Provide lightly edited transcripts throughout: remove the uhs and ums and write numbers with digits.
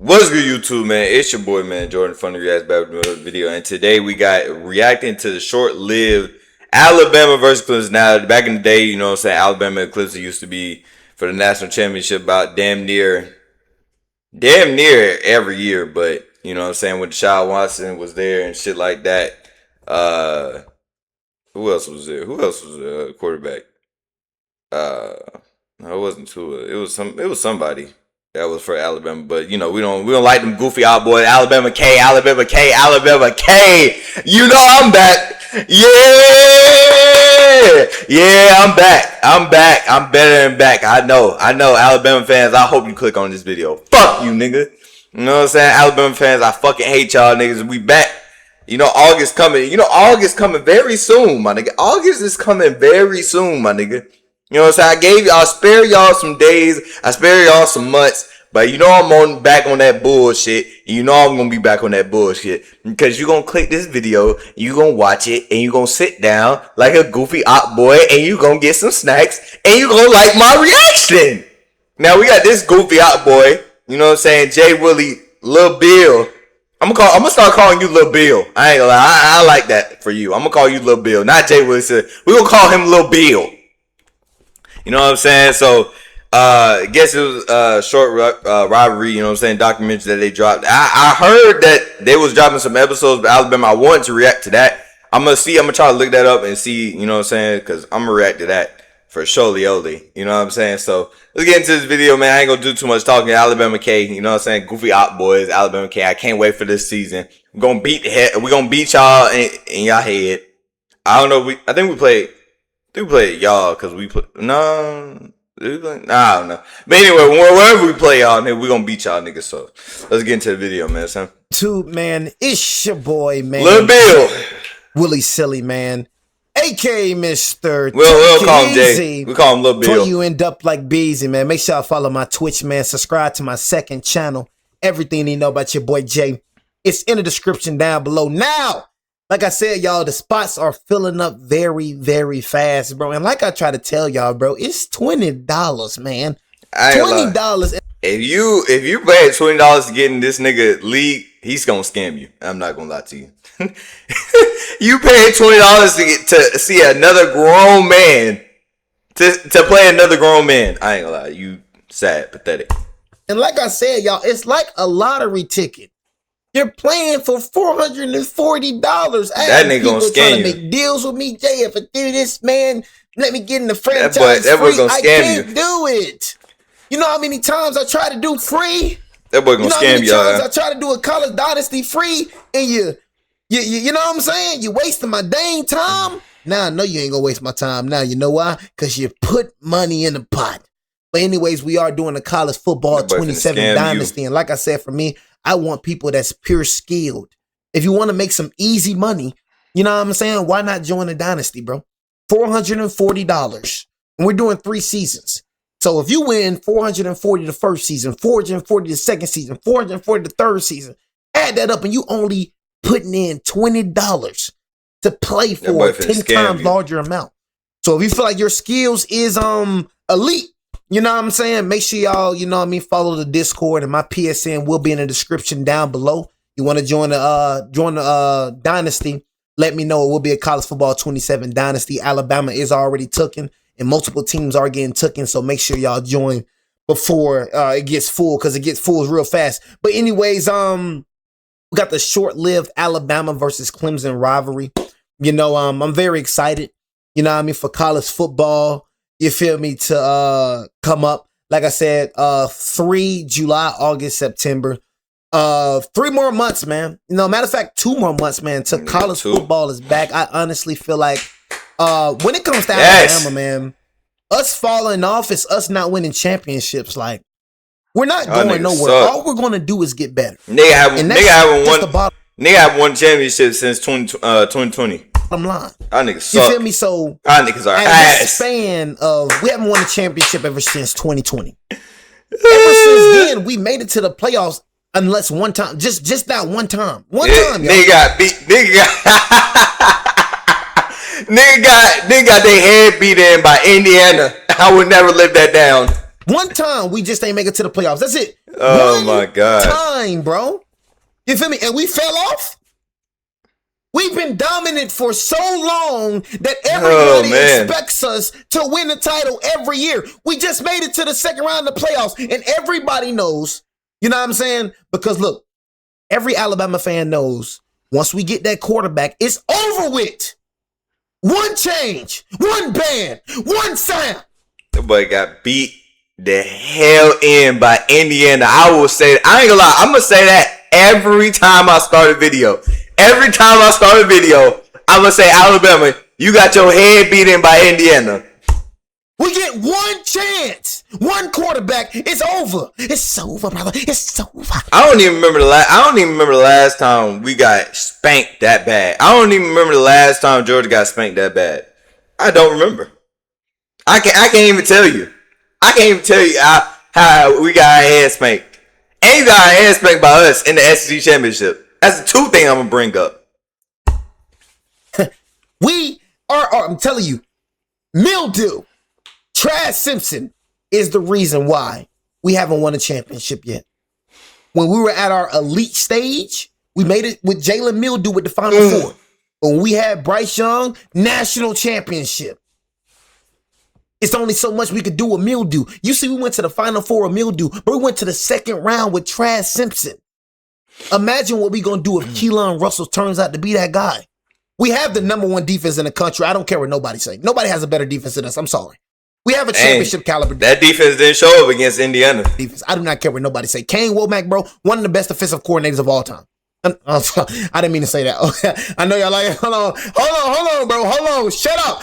What's good, YouTube, man? It's your boy, man, Jordan from the Reacts back with another video. And today we got reacting to the short-lived Alabama versus Clemson. Now, back in the day, you know what I'm saying, Alabama and Clemson used to be for the national championship about damn near every year. But, you know what I'm saying, when Deshaun Watson was there and shit like that. Who else was there? Who else was the quarterback? No, it wasn't Tua. It was somebody that was for Alabama, but you know we don't like them goofy out boys. Alabama K. You know I'm back. Yeah, I'm back. I'm better than back. I know. Alabama fans, I hope you click on this video. Fuck you, nigga. You know what I'm saying? Alabama fans, I fucking hate y'all niggas. We back. You know, August coming. August coming very soon, my nigga. August is coming very soon, my nigga. You know what I'm saying? I'll spare y'all some days. I spare y'all some months. But you know I'm back on that bullshit. You know I'm going to be back on that bullshit. Because you're going to click this video. You're going to watch it. And you're going to sit down like a goofy op boy. And you're going to get some snacks. And you're going to like my reaction. Now we got this goofy op boy. You know what I'm saying? Jay Willie, Lil Bill. I'm gonna start calling you Lil Bill. I ain't gonna lie. I like that for you. I'm going to call you Lil Bill. Not Jay Willie. We're going to call him Lil Bill. You know what I'm saying? So, I guess it was a short rivalry, you know what I'm saying, documentary that they dropped. I heard that they was dropping some episodes of Alabama. I wanted to react to that. I'm going to try to look that up and see, you know what I'm saying, because I'm going to react to that for surely only. You know what I'm saying? So, let's get into this video, man. I ain't going to do too much talking. Alabama K, you know what I'm saying, goofy op boys, Alabama K. I can't wait for this season. We're going to beat y'all in y'all head. I don't know. I think we played y'all because we play. No, I don't know. But anyway, wherever we play y'all, nigga, we gonna beat y'all niggas. So let's get into the video, man. Son. Man, it's your boy, man. Lil Bill, Willie Silly, man, aka Mr. We'll call him Jay. We call him Lil Bill. Before you end up like Beezy, man, make sure I follow my Twitch, man. Subscribe to my second channel. Everything you know about your boy Jay, it's in the description down below. Now, like I said, y'all, the spots are filling up very, very fast, bro. And like I try to tell y'all, bro, it's $20, man. $20. If you pay $20 to get in this nigga league, he's gonna scam you. I'm not gonna lie to you. You pay $20 to see another grown man to play another grown man. I ain't gonna lie, you sad, pathetic. And like I said, y'all, it's like a lottery ticket. You're playing for $440. That nigga gonna scam you. Make deals with me, Jay. If I do this, man, let me get in the franchise. That boy free. gonna scam you. I can't do it. You know how many times I try to do free? That boy gonna scam you. I try to do a college dynasty free, and you know what I'm saying? You wasting my dang time. Now I know you ain't gonna waste my time. Now you know why? Because you put money in the pot. But anyways, we are doing a college football 27 dynasty, and like I said, for me, I want people that's pure skilled. If you want to make some easy money, you know what I'm saying? Why not join a dynasty, bro? $440. And we're doing 3 seasons. So if you win 440 the first season, 440 the second season, 440 the third season, add that up and you only putting in $20 to play for a 10 times larger amount. So if you feel like your skills is elite, you know what I'm saying? Make sure y'all, you know what I mean, follow the Discord, and my PSN will be in the description down below. You want to join the dynasty, let me know. It will be a college football 27 dynasty. Alabama is already taken, and multiple teams are getting taken, so make sure y'all join before it gets full, because it gets full real fast. But anyways, we got the short-lived Alabama versus Clemson rivalry. You know, I'm very excited, you know what I mean, for college football. You feel me, to come up. Like I said, 3 July, August, September. 3 more months, man. You know, matter of fact, 2 more months, man, till college football is back. I honestly feel like when it comes to Alabama, man, us falling off is us not winning championships. Like, we're not going nowhere. All we're going to do is get better. Nigga haven't won championship since 2020. Line. Our niggas suck. You feel me? So our niggas are ass. Span of, we haven't won a championship ever since 2020. Ever since then, we made it to the playoffs, unless one time, just that one time. One time, y'all. Nigga got beat. Nigga got their head beat in by Indiana. I would never live that down. One time we just ain't make it to the playoffs. That's it. Oh my God. Time, bro. You feel me? And we fell off. We've been dominant for so long that everybody expects us to win the title every year. We just made it to the second round of the playoffs, and everybody knows. You know what I'm saying? Because look, every Alabama fan knows once we get that quarterback, it's over with. One change, one band, one sound. The boy got beat the hell in by Indiana. I will say, I ain't gonna lie, I'm gonna say that every time I start a video. Every time I start a video, I'm gonna say, Alabama, you got your head beat in by Indiana. We get one chance, one quarterback. It's over. It's over, brother. It's over. I don't even remember the last time we got spanked that bad. I don't even remember the last time Georgia got spanked that bad. I don't remember. I can't even tell you. I can't even tell you how we got our head spanked. And you got our head spanked by us in the SEC championship. That's the two things I'm gonna bring up. We are, I'm telling you, mildew. Trash Simpson is the reason why we haven't won a championship yet. When we were at our elite stage, we made it with Jalen Mildew with the Final Four. When we had Bryce Young, national championship. It's only so much we could do with Mildew. You see, we went to the Final Four of Mildew, but we went to the second round with Trash Simpson. Imagine what we gonna do if Keelan Russell turns out to be that guy. We have the #1 defense in the country. I don't care what nobody say. Nobody has a better defense than us. I'm sorry. We have a championship caliber. That defense didn't show up against Indiana. Defense. I do not care what nobody say. Kane Womack, bro, one of the best defensive coordinators of all time. I didn't mean to say that. I know y'all like it. Hold on, bro. Hold on. Shut up.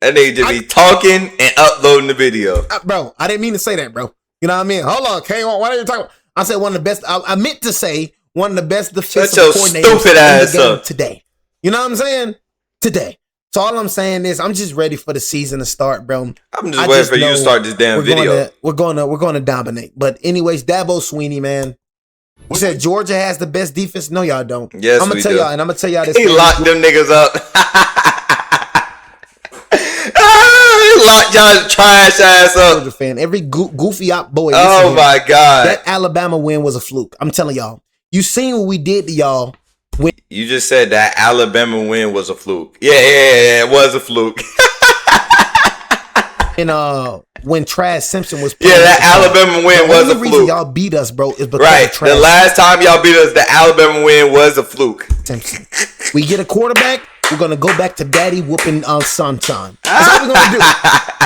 That nigga just be talking and uploading the video. Bro, I didn't mean to say that, bro. You know what I mean? Hold on, Kane. Why are you talking? I said one of the best. I meant to say one of the best defensive coordinators stupid ass in the game up today. You know what I'm saying? Today. So all I'm saying is I'm just ready for the season to start, bro. I'm just waiting for you to start this damn video. We're gonna dominate. But anyways, Dabo Swinney, man. You said Georgia has the best defense. No, y'all don't. Yes, I'm gonna tell y'all, and I'm gonna tell y'all this. He locked them niggas up. He locked y'all's trash ass up. Georgia fan, every goofy op boy. Oh my God, that Alabama win was a fluke. I'm telling y'all. You seen what we did to y'all. You just said that Alabama win was a fluke. Yeah, it was a fluke. And when Trash Simpson was playing, that Alabama win was a fluke. The reason y'all beat us, bro, is because right. Of Trash. The last time y'all beat us, the Alabama win was a fluke. Simpson. We get a quarterback. We're gonna go back to daddy whooping on son time. That's what we're gonna do.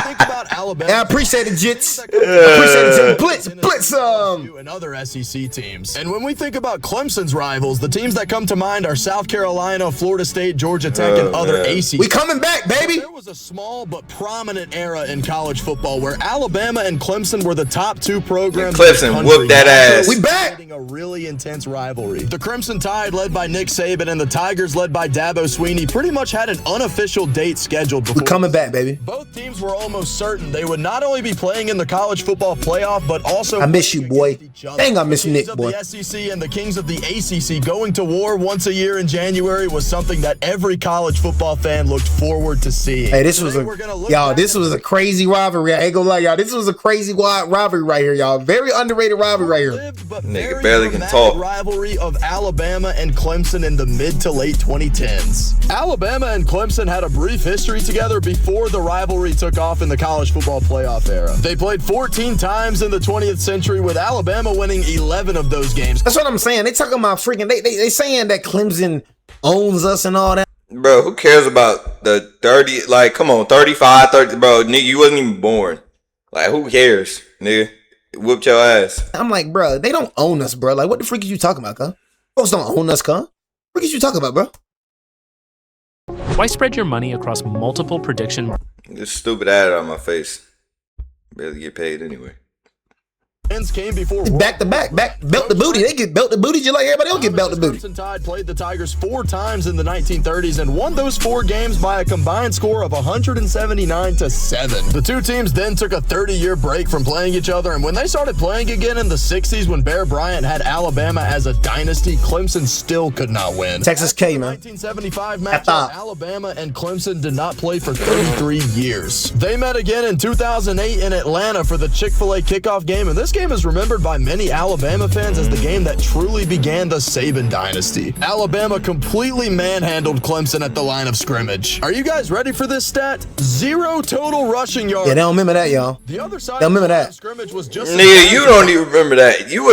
Think about Alabama. I appreciate it, Jits. I appreciate it, Blitz. And other SEC teams. And when we think about Clemson's rivals, the teams that come to mind are South Carolina, Florida State, Georgia Tech, and other ACC. We coming back, baby. There was a small but prominent era in college football where Alabama and Clemson were the top two programs. Clemson whooped that ass. We back. A really intense rivalry. The Crimson Tide, led by Nick Saban, and the Tigers, led by Dabo Swinney, pretty much had an unofficial date scheduled before. We're coming back, baby. Both teams were almost certain they would not only be playing in the college football playoff, but also I miss you, boy. Dang, I miss Nick, boy. The SEC and the Kings of the ACC going to war once a year in January was something that every college football fan looked forward to seeing. Hey, this was a crazy rivalry. I ain't gonna lie, y'all. This was a crazy rivalry right here, y'all. Very underrated rivalry right here. Nigga barely can talk. Rivalry of Alabama and Clemson in the mid to late 2010s. Alabama and Clemson had a brief history together before the rivalry took off in the college football playoff era. They played 14 times in the 20th century, with Alabama winning 11 of those games. That's what I'm saying. They talking about freaking, they saying that Clemson owns us and all that. Bro, who cares about the 30, like, come on, 35, 30, bro, nigga, you wasn't even born. Like, who cares, nigga? Whooped your ass. I'm like, bro, they don't own us, bro. Like, what the freak is you talking about, cuz? Folks don't own us, cuz. What is you talking about, bro? Why spread your money across multiple prediction markets? This stupid ad on my face. Barely get paid anyway. Came before Back to back, belt the booty. They get belt the booty just like everybody else get belt the booty. Clemson Tide played the Tigers 4 times in the 1930s and won those 4 games by a combined score of 179-7. The two teams then took a 30-year break from playing each other, and when they started playing again in the 60s when Bear Bryant had Alabama as a dynasty, Clemson still could not win. Texas K, man. 1975 matchup, Alabama and Clemson did not play for 33 years. They met again in 2008 in Atlanta for the Chick-fil-A kickoff game, and this game is remembered by many Alabama fans as the game that truly began the Saban dynasty. Alabama completely manhandled Clemson at the line of scrimmage. Are you guys ready for this stat? 0 total rushing yards. Yeah, they don't remember that, y'all. The other side They don't remember of the line that. of scrimmage was just Nigga, you don't even remember that. You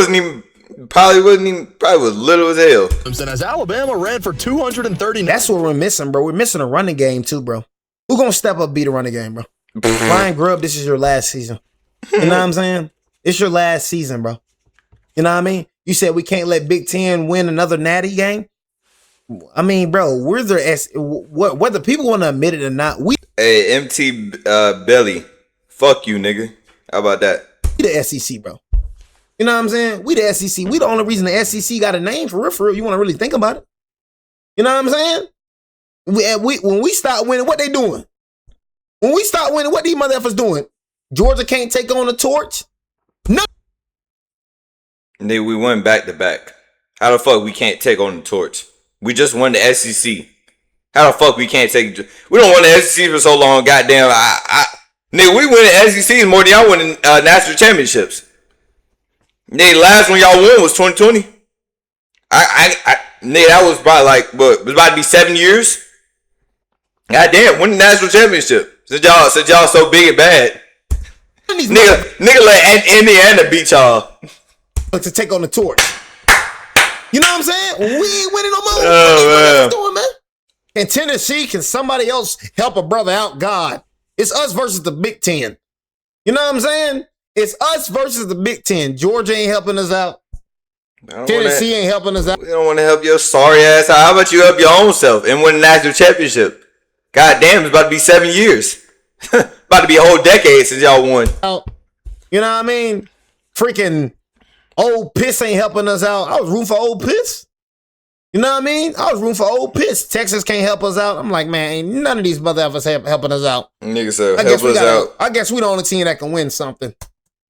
probably was little as hell. Clemson as Alabama ran for 239. That's what we're missing, bro. We're missing a running game too, bro. Who gonna step up, be the running game, bro? Ryan Grubb, this is your last season. You know what I'm saying? It's your last season, bro. You know what I mean? You said we can't let Big Ten win another natty game. I mean, bro, we're whether people want to admit it or not, we Hey, MT Belly. Fuck you, nigga. How about that? the SEC, bro. You know what I'm saying? We the SEC. We the only reason the SEC got a name for real, for real. You want to really think about it? You know what I'm saying? When we start winning, what they doing? When we start winning, what these motherfuckers doing? Georgia can't take on the torch? No. Nigga, we went back to back. How the fuck we can't take on the torch? We just won the SEC. How the fuck we can't take? We don't won the SEC for so long. Goddamn, nigga, we win the SEC more than y'all win national championships. Nigga, last one y'all won was 2020. Nigga, that was probably like what? It was about to be 7 years. Goddamn, win the national championship. Since y'all so big and bad. Nigga let Indiana beat y'all. To take on the torch. You know what I'm saying? We ain't winning no more. Oh, What doing, man? In Tennessee, can somebody else help a brother out? God. It's us versus the Big Ten. You know what I'm saying? It's us versus the Big Ten. Georgia ain't helping us out. Tennessee ain't helping us out. We don't want to help your sorry ass out. How about you help your own self and win the national championship? God damn, it's about to be 7 years. About to be a whole decade since y'all won. You know what I mean? Freaking Old Piss ain't helping us out. I was rooting for Old Piss. You know what I mean? I was rooting for Old Piss. Texas can't help us out. I'm like, man, ain't none of these motherfuckers helping us out. Nigga said, help us out. I guess we the only team that can win something.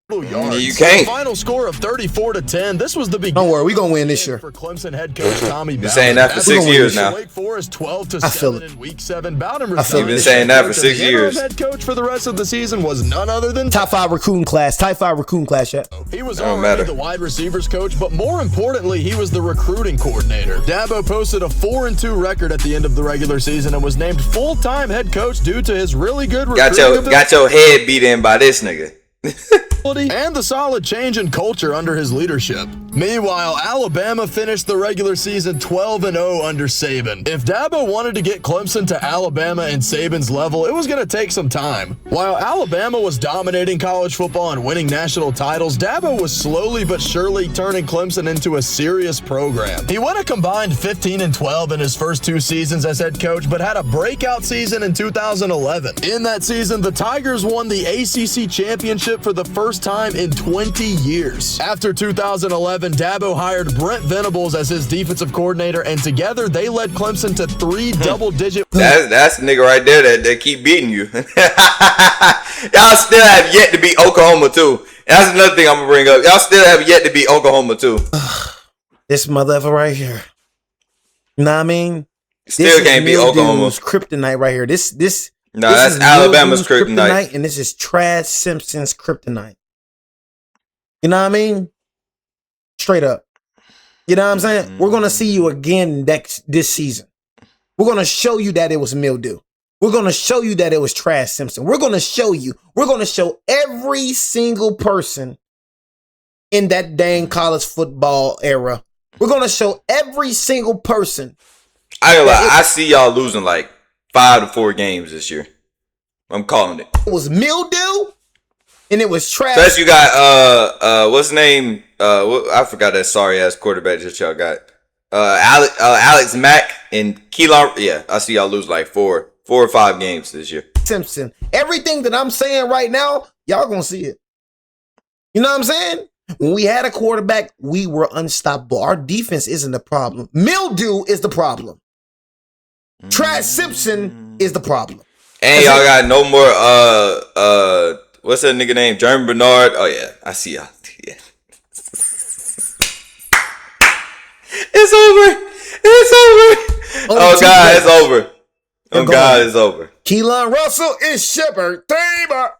Yards. You can't. Final score of 34-10. This was the beginning. Don't worry, we gonna win this year. For Clemson head coach Tommy Bowden. Been saying that for 6 years now. Wake Forest 12-7 I feel it. in Week 7. Bowden I feel it. You've been saying that for 6 The years. head coach for the rest of the season was none other than Top 5 recruiting class. Top 5 recruiting class, yeah. He was Don't already matter. the wide receivers coach, but more importantly, he was the recruiting coordinator. Dabo posted a 4-2 record at the end of the regular season and was named full-time head coach due to his really good recruiting Got your head beat in by this nigga. and the solid change in culture under his leadership. Meanwhile, Alabama finished the regular season 12-0 under Saban. If Dabo wanted to get Clemson to Alabama and Saban's level, it was going to take some time. While Alabama was dominating college football and winning national titles, Dabo was slowly but surely turning Clemson into a serious program. He went a combined 15-12 in his first 2 seasons as head coach, but had a breakout season in 2011. In that season, the Tigers won the ACC championship for the first time in 20 years. After 2011, Dabo hired Brent Venables as his defensive coordinator, and together they led Clemson to 3 double-digit. That's the nigga right there that keep beating you. Y'all still have yet to beat Oklahoma too. And that's another thing I'm gonna bring up. Y'all still have yet to beat Oklahoma too. This motherfucker right here. You know what I mean? Still can't beat Oklahoma. Kryptonite right here. This No, that's Alabama's kryptonite. And this is Trash Simpson's kryptonite. You know what I mean? Straight up. You know what I'm saying? We're going to see you again this season. We're going to show you that it was mildew. We're going to show you that it was Trash Simpson. We're going to show every single person in that dang college football era. We're going to show every single person. I ain't gonna lie, I see y'all losing like 5 to 4 games this year. I'm calling it. It was mildew and it was trash. Plus you got what's his name? I forgot that sorry ass quarterback that y'all got. Alex Mack and Keelan. Yeah, I see y'all lose like 4 or 5 games this year. Simpson. Everything that I'm saying right now, y'all gonna see it. You know what I'm saying? When we had a quarterback, we were unstoppable. Our defense isn't the problem. Mildew is the problem. Trash Simpson is the problem. And y'all got no more, what's that nigga name? Jeremy Bernard. Oh, yeah. I see y'all. Yeah. It's over. It's over. Oh, God, it's over. Oh, God, it's over. Keelan Russell is Shepard.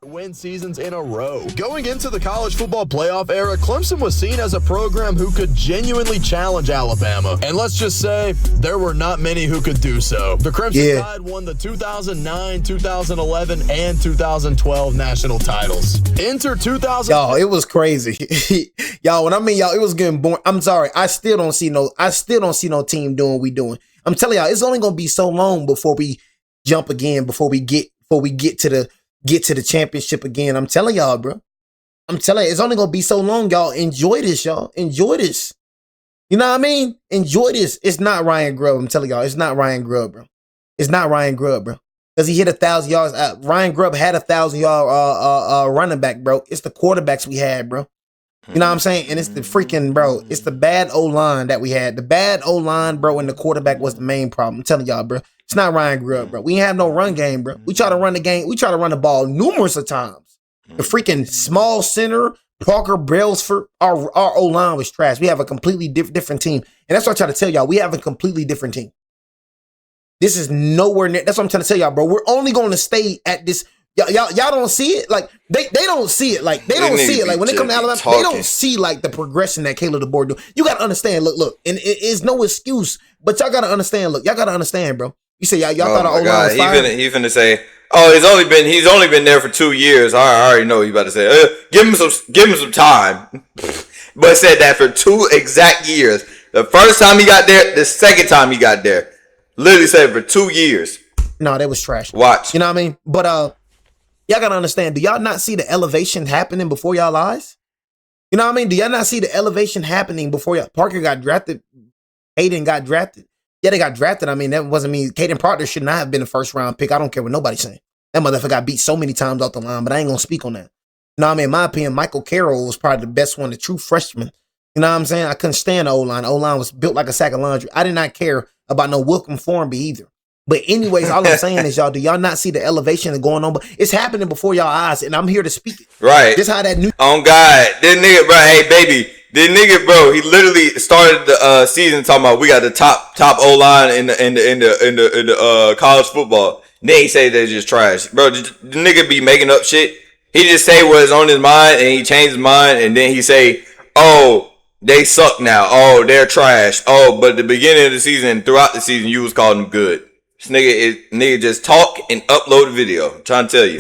Win seasons in a row. Going into the college football playoff era, Clemson was seen as a program who could genuinely challenge Alabama. And let's just say, there were not many who could do so. The Crimson Tide won the 2009, 2011, and 2012 national titles. Enter 2000. Y'all, it was crazy. Y'all, when I mean y'all, it was getting boring. I'm sorry. I still don't see no team doing what we doing. I'm telling y'all, it's only gonna be so long before we jump again, before we get to the championship again. I'm telling y'all, bro. I'm telling you, it's only gonna be so long, y'all. Enjoy this, y'all. Enjoy this. You know what I mean? Enjoy this. It's not Ryan Grubb. I'm telling y'all, it's not Ryan Grubb, bro. It's not Ryan Grubb, bro. Because he hit 1,000 yards. Ryan Grubb had 1,000-yard running back, bro. It's the quarterbacks we had, bro. You know what I'm saying? And it's the freaking, bro, it's the bad O-line that we had. The bad O-line, bro, and the quarterback was the main problem. I'm telling y'all, bro. It's not Ryan Grubb, bro. We ain't have no run game, bro. We try to run the game. We try to run the ball numerous of times. The freaking small center, Parker Brailsford, our O-line was trash. We have a completely different team. And that's what I try to tell y'all. We have a completely different team. This is nowhere near. That's what I'm trying to tell y'all, bro. We're only going to stay at this. Y'all don't see it. Like they don't see it. Like they don't see it. Like when they come to Alabama, they don't see like the progression that Caleb DeBoer do. You got to understand. Look, and it is no excuse, but y'all got to understand. Look, y'all got to understand, bro. You say y'all thought our O-line was fire? He finna say, oh, he's only been there for 2 years. I already know you about to say, give him some time. But said that for 2 exact years. The first time he got there, the second time he got there, literally said for 2 years. No, that was trash. Watch. You know what I mean? But y'all gotta understand, do y'all not see the elevation happening before y'all eyes? You know what I mean? Do y'all not see the elevation happening before y'all? Parker got drafted. Hayden got drafted. Yeah, they got drafted. I mean, that wasn't me. Caden Proctor should not have been a first round pick. I don't care what nobody's saying. That motherfucker got beat so many times off the line, but I ain't gonna speak on that. You know what I mean? In my opinion, Michael Carroll was probably the best one, the true freshman. You know what I'm saying? I couldn't stand the O-line. The O-line was built like a sack of laundry. I did not care about no Wilcom Formby either. But anyways, all I'm saying is, y'all, do y'all not see the elevation that's going on? But it's happening before y'all eyes, and I'm here to speak it. Right. This how that new. Oh God, this nigga, bro. Hey, baby, this nigga, bro. He literally started the season talking about we got the top O line in the college football. And then he say they're just trash, bro. The nigga be making up shit. He just say what's on his mind, and he change his mind, and then he say, "Oh, they suck now. Oh, they're trash. Oh, but at the beginning of the season, throughout the season, you was calling them good." This nigga just talk and upload a video. I'm trying to tell you.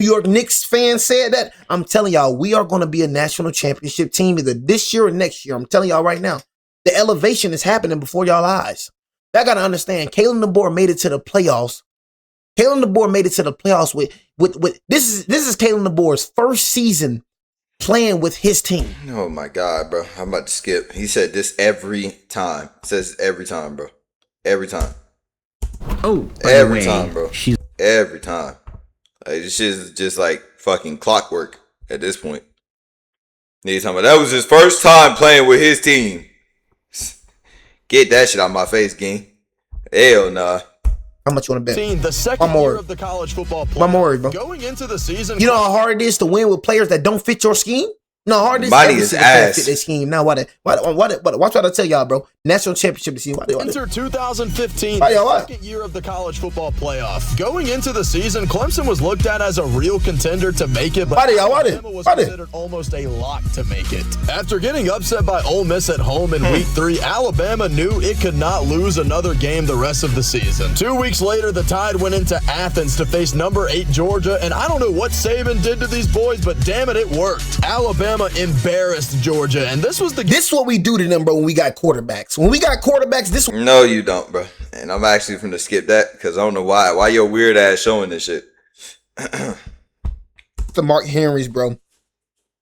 New York Knicks fan said that. I'm telling y'all, we are going to be a national championship team either this year or next year. I'm telling y'all right now. The elevation is happening before y'all eyes. Y'all got to understand, Kalen DeBoer made it to the playoffs. Kalen DeBoer made it to the playoffs with this is Kalen DeBoer's first season playing with his team. Oh my God, bro. I'm about to skip. He said this every time. Says every time, bro. Every time. Oh, every time, bro. Every time. Like, this shit is just like fucking clockwork at this point. Nigga talking about that was his first time playing with his team. Get that shit out of my face, gang. Hell nah. How much you want to bet? The second year of the college football playoff. One more, bro. Going into the season, you know how hard it is to win with players that don't fit your scheme? No, hard is ass. Fit their scheme. Now, watch what I tell y'all, bro. National championship this year. Enter 2015, second year of the college football playoff. Going into the season, Clemson was looked at as a real contender to make it, but Alabama was considered almost a lock to make it. After getting upset by Ole Miss at home in Week 3, Alabama knew it could not lose another game the rest of the season. 2 weeks later, the Tide went into Athens to face number 8 Georgia, and I don't know what Saban did to these boys, but damn it worked. Alabama embarrassed Georgia, and this was what we do to them, bro, when we got quarterbacks. When we got quarterbacks, this. No, you don't, bro. And I'm actually finna skip that because I don't know why your weird ass showing this shit. The Mark Henrys, bro.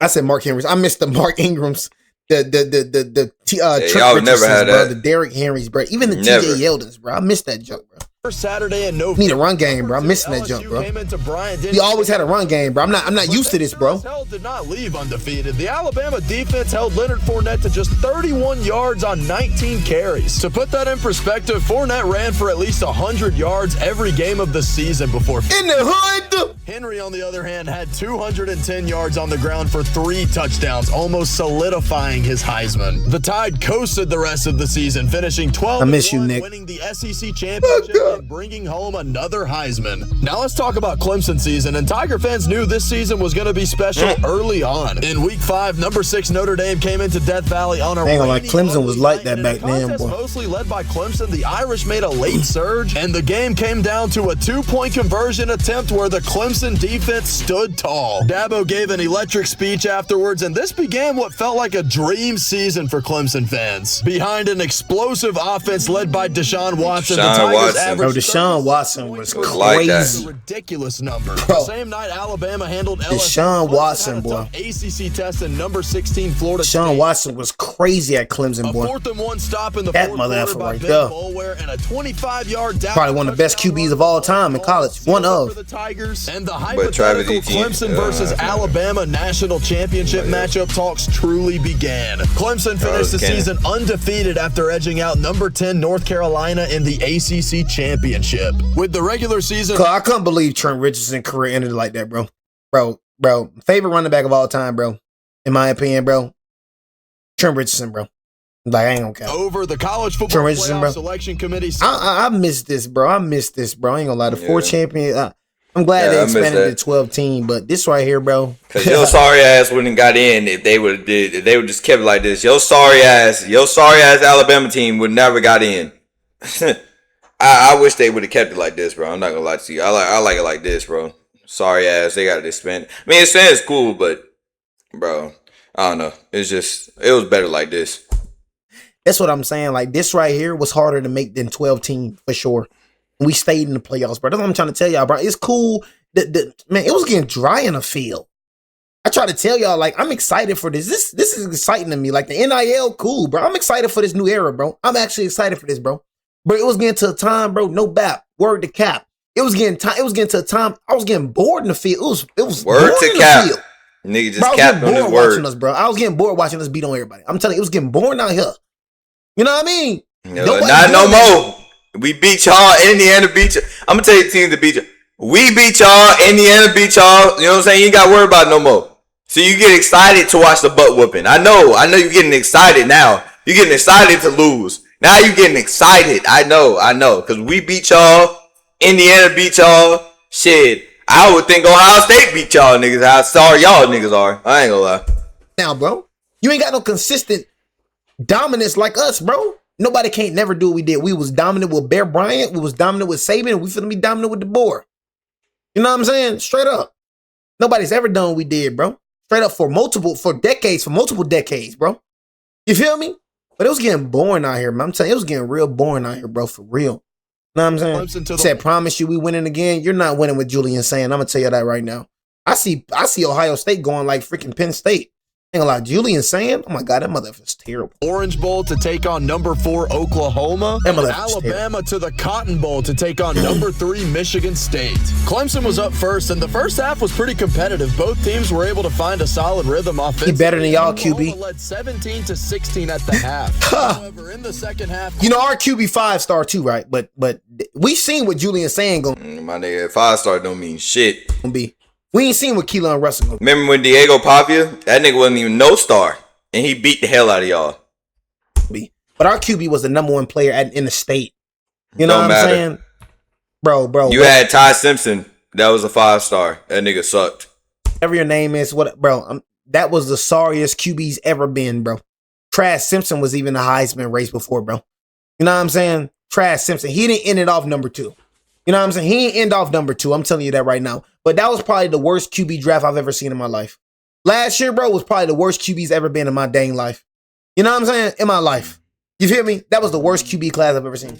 I said Mark Henrys. I missed the Mark Ingrams, y'all Trent would never have bro, that. the Derrick Henrys, bro. Even the TJ Yeldons, bro. I missed that joke, bro. Saturday in November. Need a run game, bro. I'm missing that jump, bro. He always had a run game, bro. I'm not used to this, bro. Did not leave undefeated. The Alabama defense held Leonard Fournette to just 31 yards on 19 carries. To put that in perspective, Fournette ran for at least 100 yards every game of the season before. In the hood. Henry, on the other hand, had 210 yards on the ground for 3 touchdowns, almost solidifying his Heisman. The Tide coasted the rest of the season, finishing 12-1, winning the SEC championship and bringing home another Heisman. Now let's talk about Clemson season, and Tiger fans knew this season was going to be special early on. In Week 5, number 6 Notre Dame came into Death Valley on a rainy, like Clemson was like that back then, boy. Mostly led by Clemson, the Irish made a late surge, and the game came down to a 2-point conversion attempt where the Clemson defense stood tall. Dabo gave an electric speech afterwards, and this began what felt like a dream season for Clemson fans. Behind an explosive offense led by Deshaun Watson, the Tigers averaged Deshaun Watson was crazy. Ridiculous number. The same night, Alabama handled LSU. Deshaun Watson, boy. ACC test in number 16 Florida State. Deshaun Watson was crazy at Clemson, boy. A 4th-and-1 stop in the that fourth mother quarter by right Ben there. Boulware and a 25-yard down. Probably one of the best QBs of all time in college. One of. The Tigers and the hypothetical Clemson versus Alabama national championship matchup talks truly began. Clemson finished the season undefeated after edging out number 10 North Carolina in the ACC championship. With the regular season, I couldn't believe Trent Richardson's career ended like that, bro. Bro, favorite running back of all time, bro. In my opinion, bro. Trent Richardson, bro. Like, I ain't gonna count. Over the college football playoff selection committee. I missed this, bro. I ain't gonna lie. The 4 champion. I'm glad they expanded the 12 team, but this right here, bro. Cause your sorry ass wouldn't got in if they would just kept it like this. Your sorry ass Alabama team would never got in. I wish they would have kept it like this, bro. I'm not gonna lie to you. I like it like this, bro. Sorry ass, they got to expand. I mean, expand is cool, but bro, I don't know. It was better like this. That's what I'm saying. Like, this right here was harder to make than 12 team for sure. We stayed in the playoffs, bro. That's what I'm trying to tell y'all, bro. It's cool. Man, it was getting dry in the field. I try to tell y'all, like, I'm excited for this. This is exciting to me. Like, the NIL, cool, bro. I'm excited for this new era, bro. I'm actually excited for this, bro. But it was getting to a time, bro. No bap. Word to Cap. It was getting to a time. I was getting bored in the field. It was word to Cap. Nigga just capped on his word. Watching us, bro. I was getting bored watching us beat on everybody. I'm telling you, it was getting boring out here. You know what I mean? Not no more. We beat y'all. Indiana beat you. I'm gonna tell you the teams that beat you. We beat y'all. Indiana beat y'all. You know what I'm saying? You ain't got to worry about it no more. So you get excited to watch the butt whooping. I know you're getting excited now. You're getting excited to lose. Now you're getting excited. I know. Because we beat y'all. Indiana beat y'all. Shit. I would think Ohio State beat y'all niggas. How sorry y'all niggas are. I ain't gonna lie. Now, bro, you ain't got no consistent dominance like us, bro. Nobody can't never do what we did. We was dominant with Bear Bryant. We was dominant with Saban. And we finna be dominant with DeBoer. You know what I'm saying? Straight up. Nobody's ever done what we did, bro. Straight up for multiple decades, bro. You feel me? But it was getting boring out here, man. I'm telling you, it was getting real boring out here, bro, for real. You know what I'm saying? He said, promise you we winning again. You're not winning with Julian saying. I'm gonna tell you that right now. I see Ohio State going like freaking Penn State. Ain't gonna lie, Julian saying, oh my God, that motherfucker's terrible. Orange Bowl to take on number 4 Oklahoma, and Alabama to the Cotton Bowl to take on number 3 Michigan State. Clemson was up first, and the first half was pretty competitive. Both teams were able to find a solid rhythm offensively. He better than y'all, QB. Led 17-16 at the half. However, in the second half, you know our QB 5-star too, right? But we seen what Julian saying going. My nigga, 5-star don't mean shit. Be. We ain't seen what Keelan Russell. Remember when Diego Pavia? That nigga wasn't even no star, and he beat the hell out of y'all. But our QB was the number 1 player in the state. You know what I'm saying? Bro. You had Ty Simpson. That was a 5-star. That nigga sucked. Whatever your name is, that was the sorriest QB's ever been, bro. Trash Simpson was even the Heisman race before, bro. You know what I'm saying? Trash Simpson. He didn't end it off number 2. You know what I'm saying? He didn't end off number 2. I'm telling you that right now. But that was probably the worst QB draft I've ever seen in my life. Last year, bro, was probably the worst QB's ever been in my dang life. You know what I'm saying? In my life. You feel me? That was the worst QB class I've ever seen.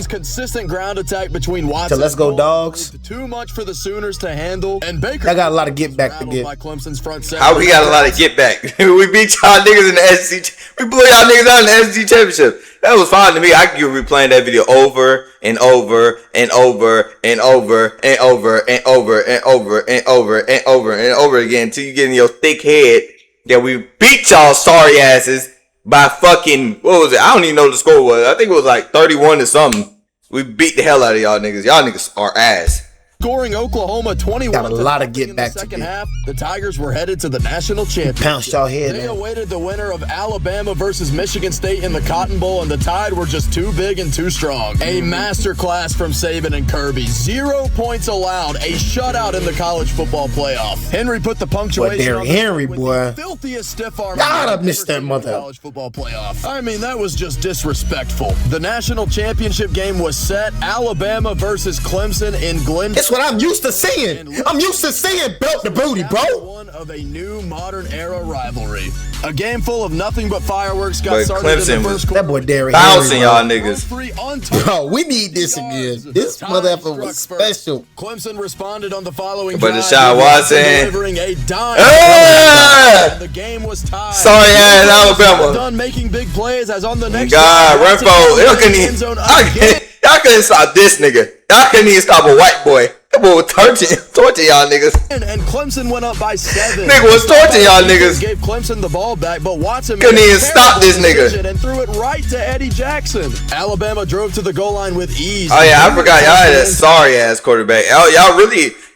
Consistent ground attack between Watson. So let's go, dogs. Too much for the Sooners to handle, and Baker. I got a lot of get back to get. By Clemson's front seven. How we got a lot of get back? We beat y'all niggas in the SEC. We blew y'all niggas out in the SEC championship. That was fine to me. I could be replaying that video over and over and over and over and over and over and over and over and over and over again until you get in your thick head that we beat y'all sorry asses by fucking, what was it? I don't even know what the score was. I think it was like 31 or something. We beat the hell out of y'all niggas. Y'all niggas are ass. Scoring Oklahoma 21. Got a lot of get back to second get. half, the Tigers were headed to the national championship. Pounced y'all head, They man. awaited the winner of Alabama versus Michigan State in the Cotton Bowl, and the Tide were just too big and too strong. A masterclass from Saban and Kirby. 0 points allowed. A shutout in the college football playoff. Henry put the punctuation Derrick on the Henry, with boy. the filthiest stiff arm. God, I've I missed ever that seen in mother. the college football playoff. I mean, that was just disrespectful. The national championship game was set. Alabama versus Clemson in Glendale. That's what I'm used to seeing. I'm used to seeing belt the booty, bro. One of a new modern era rivalry. A game full of nothing but fireworks got But started Clemson in the first was quarter. That boy Derrick Bouncing Henry, y'all bro. niggas. Bro, we need this again. This motherfucker was special. Clemson responded on the following But drive, Deshaun Watson. delivering a dime. Ah! And the game was tied. Sorry ass Alabama. Done making big plays as on the next God, drive, Renfro, y'all couldn't end even, zone y'all again. couldn't stop this nigga. Y'all couldn't even stop a white boy. That boy was torching y'all niggas. And Clemson went up by 7. Nigga was torching y'all niggas. Gave Clemson the ball back, but Watson Couldn't made a even stop this terrible nigga. decision and threw it right to Eddie Jackson. Alabama drove to the goal line with ease. Oh yeah, I forgot y'all had a sorry ass quarterback.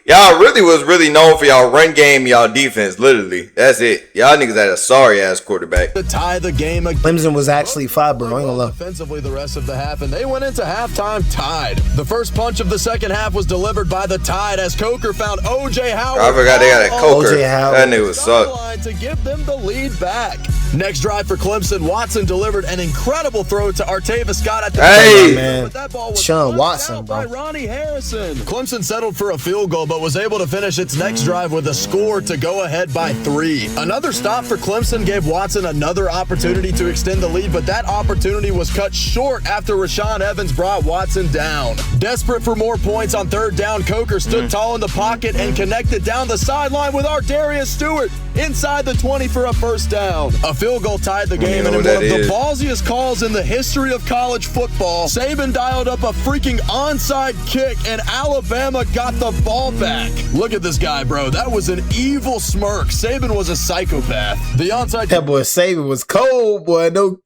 Y'all really was really known for y'all run game, y'all defense. Literally, that's it. Y'all niggas had a sorry ass quarterback. To tie the game again. Clemson was actually five, bro. I ain't gonna lie. Offensively the rest of the half, and they went into halftime tied. The first punch of the second half was delivered by the Tide as Coker found O.J. Howard. I forgot they got a Coker. O.J. Howard. That nigga was suck. To give them the lead back. Next drive for Clemson, Watson delivered an incredible throw to Artava Scott at the Hey, man. But that ball was Sean punched Watson, out bro. by Ronnie Harrison. Clemson settled for a field goal, but was able to finish its next drive with a score to go ahead by 3. Another stop for Clemson gave Watson another opportunity to extend the lead, but that opportunity was cut short after Rashaan Evans brought Watson down. Desperate for more points on third down, Coker stood tall in the pocket and connected down the sideline with Ardarius Stewart inside the 20 for a first down. A field goal tied the game, and in one of the ballsiest calls in the history of college football, Saban dialed up a freaking onside kick, and Alabama got the ball back. Look at this guy, bro. That was an evil smirk. Saban was a psychopath. The onside That boy Saban was cold, boy. No.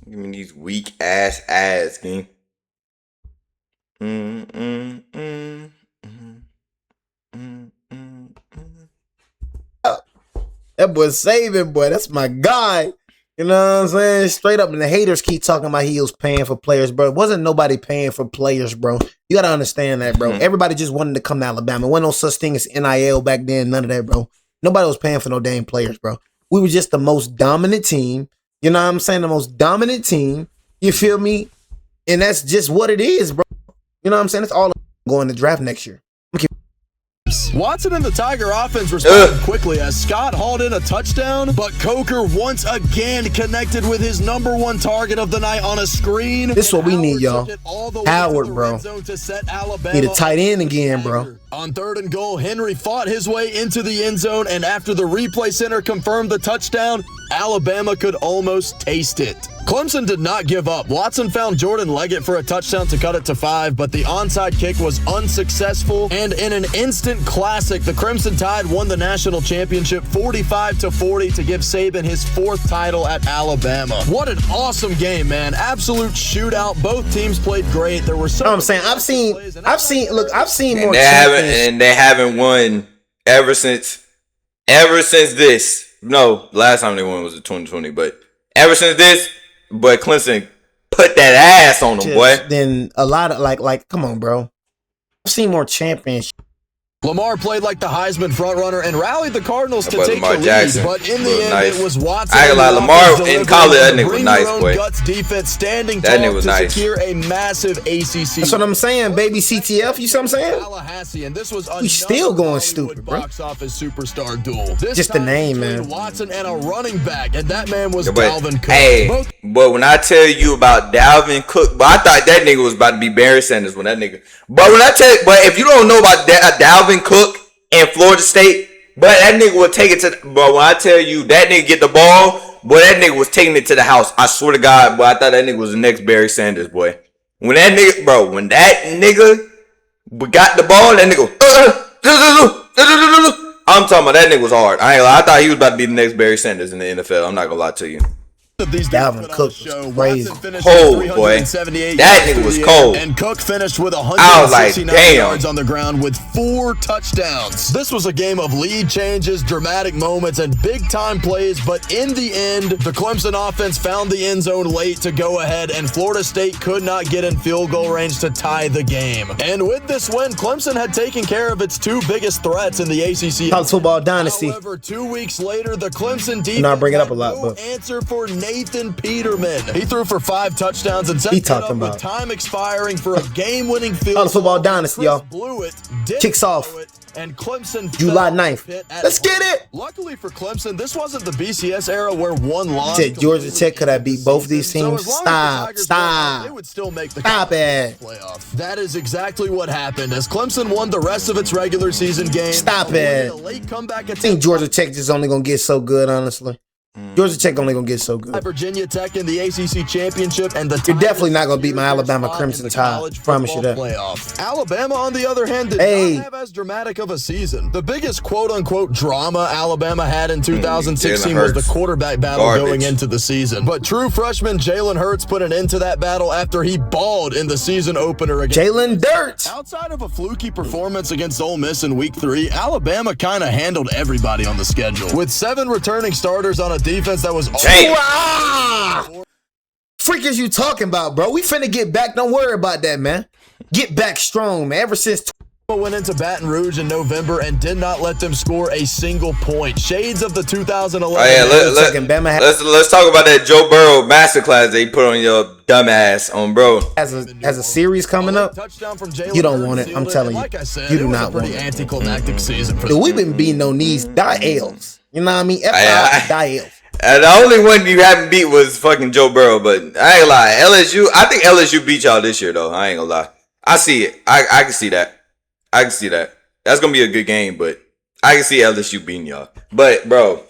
Give me these weak ass gang. That boy Saban, boy. That's my guy. You know what I'm saying? Straight up. And the haters keep talking about he was paying for players, bro. It wasn't nobody paying for players, bro. You got to understand that, bro. Everybody just wanted to come to Alabama. There wasn't no such thing as NIL back then. None of that, bro. Nobody was paying for no damn players, bro. We were just the most dominant team. You know what I'm saying? The most dominant team. You feel me? And that's just what it is, bro. You know what I'm saying? It's all going to draft next year. Watson and the Tiger offense responded quickly as Scott hauled in a touchdown, but Coker once again connected with his number one target of the night on a screen. This is what we need, y'all. Howard, bro. Need a tight end again, bro. On third and goal, Henry fought his way into the end zone, and after the replay center confirmed the touchdown, Alabama could almost taste it. Clemson did not give up. Watson found Jordan Leggett for a touchdown to cut it to 5, but the onside kick was unsuccessful, and in an instant classic, the Crimson Tide won the national championship 45-40 to give Saban his 4th title at Alabama. What an awesome game, man. Absolute shootout. Both teams played great. There were so I'm saying I've seen more and they haven't won ever since this. No, last time they won was in 2020, but ever since this, but Clemson put that ass on them, boy. Then a lot of like, come on, bro. I've seen more championships Lamar played like the Heisman frontrunner and rallied the Cardinals to But take Lamar the lead, Jackson but in the was end, nice. it was Watson. I ain't gonna lie, Lamar in college, that nigga was Bring nice, your own boy. guts defense standing That tall nigga was to nice. secure a massive ACC. That's what I'm saying, baby. CTF, you see what I'm saying? Tallahassee, and this was We still another going Hollywood stupid, bro. box office superstar duel. This Just the time name, between man. Watson and a running back, and that man was But, Dalvin Cook. hey, Both but when I tell you about Dalvin Cook, but I thought that nigga was about to be Barry Sanders when that nigga. But when I tell you, but if you don't know about Dalvin Cook in Florida State, but that nigga will take it to. But when I tell you that nigga get the ball, boy, that nigga was taking it to the house. I swear to God, boy, I thought that nigga was the next Barry Sanders, boy. When that nigga got the ball, that nigga. I'm talking about that nigga was hard. I thought he was about to be the next Barry Sanders in the NFL. I'm not gonna lie to you. of these Dalvin Cook was crazy. Cold, boy. That nigga was cold. And Cook finished with I was like, 169 damn. yards on the ground with 4 touchdowns. This was a game of lead changes, dramatic moments, and big-time plays, but in the end, the Clemson offense found the end zone late to go ahead, and Florida State could not get in field goal range to tie the game. And with this win, Clemson had taken care of its 2 biggest threats in the ACC. College football dynasty. However, 2 weeks later, the Clemson defense know I bring it up a had lot, no but answer for Nathan Peterman. He threw for 5 touchdowns and set He it up talking with about time expiring for a game-winning field College football goal. dynasty, Chris y'all. blew it, didn't Kicks off throw it, and Clemson July fell 9th. pit at Let's home. get it. Luckily for Clemson, this wasn't the BCS era where one loss. Said Georgia Tech could have beat both of these So teams. as long as the Stop, Tigers won, stop. they would still make the Stop it. playoff. That is exactly what happened as Clemson won the rest of its regular season games. Stop avoiding it. a late comeback I think Georgia Tech just only gonna get so good, honestly. Georgia Tech only gonna get so good. Virginia Tech in the ACC championship, and the You're definitely not gonna Tigers beat my secured their Alabama spot Crimson in the Tide. college Promise you football that. Playoff. Alabama, on the other hand, did Hey. not have as dramatic of a season. The biggest quote-unquote drama Alabama had in 2016 was the Hurts. quarterback battle Garbage. going into the season. But true freshman Jalen Hurts put an end to that battle after he balled in the season opener against Jalen Dirt. Outside of a fluky performance against Ole Miss in Week 3, Alabama kind of handled everybody on the schedule. With 7 returning starters on a defense that was Damn. Freak is you talking about, bro? We finna get back. Don't worry about that, man. Get back strong, man. Ever since went into Baton Rouge in November and did not let them score a single point. Shades of the 2011. Oh yeah, Second, Bama let's talk about that Joe Burrow masterclass that he put on your dumb ass on, bro. has a series coming up. Touchdown from Jalen You don't Hurts want it. sealed I'm telling you. Like I said, You do it was not a pretty want it. anticlimactic season for Dude, we've been beating on these L's. You know what I mean? L's. The only one you haven't beat was fucking Joe Burrow, but I ain't gonna lie. LSU, I think LSU beat y'all this year though. I ain't gonna lie. I see it. I can see that. I can see that. That's gonna be a good game, but I can see LSU beating y'all. But bro,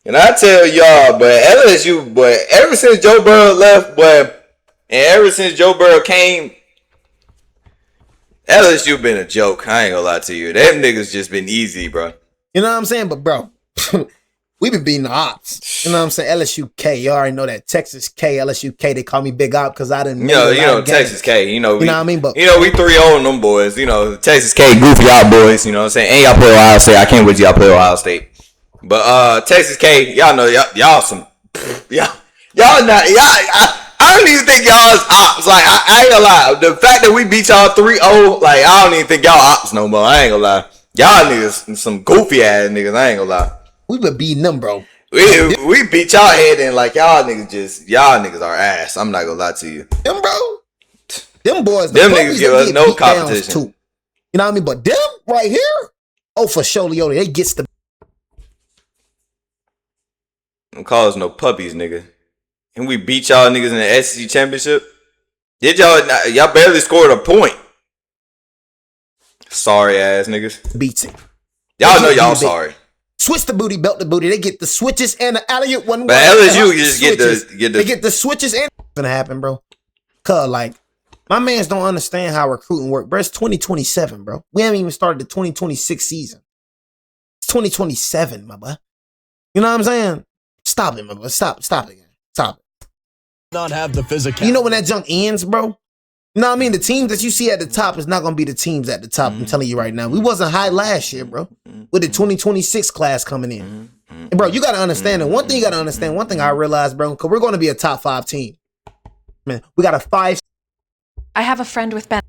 and I tell y'all, but LSU, but ever since Joe Burrow left, but and ever since Joe Burrow came, LSU been a joke. I ain't gonna lie to you. Them niggas just been easy, bro. You know what I'm saying? But bro, we been beating the ops. You know what I'm saying? LSU K. You already know that. Texas K, LSU K. They call me Big Op because I didn't. You know, Texas K. You know what I mean? But we 3-0 on them boys. You know, Texas K, goofy out boys. You know what I'm saying? And y'all play Ohio State. I can't wait till y'all play Ohio State. But Texas K, y'all know y'all some y'all not y'all. I don't even think y'all is ops. Like I ain't gonna lie. The fact that we beat y'all 3-0, like I don't even think y'all ops no more. I ain't gonna lie. Y'all niggas some goofy ass niggas. I ain't gonna lie. we been beating them, bro. We beat y'all head in like y'all niggas are ass. I'm not gonna lie to you. Them, bro. Them boys. Them the niggas puppies, give they us get no beat downs competition. too. You know what I mean? But them right here, oh for sure, Leota, they gets the. Don't call us no puppies, nigga. And we beat y'all niggas in the SEC championship. Did y'all barely scored a point? Sorry ass niggas. Beats it. Y'all know y'all sorry. Switch the booty, belt the booty. They get the switches and the alley-oop one. But LSU just get the They get the switches and gonna happen, bro. Cause like my mans don't understand how recruiting work, bro. It's 2027, bro. We haven't even started the 2026 season. It's 2027, my boy. You know what I'm saying? Stop it, my boy. Stop it, again. Stop it. Not have the physical. You know when that junk ends, bro? You know what I mean? The teams that you see at the top is not gonna be the teams at the top. I'm telling you right now. We wasn't high last year, bro. With the 2026 class coming in. And bro, you gotta understand it. One thing you gotta understand, one thing I realized, bro, because we're gonna be a top 5 team. Man, we got a 5. I have a friend with Ben.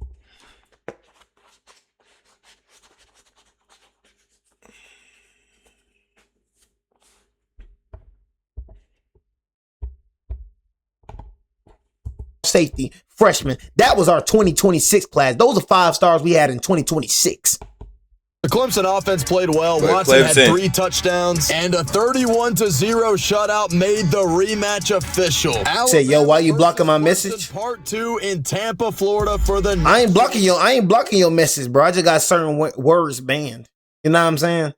safety, freshman. That was our 2026 class. Those are 5 stars we had in 2026. The Clemson offense played well. Watson had 3 touchdowns, and a 31-0 shutout made the rematch official. Say, yo, why you blocking my message? Part 2 in Tampa, Florida for the... I ain't blocking your message, bro. I just got certain words banned. You know what I'm saying?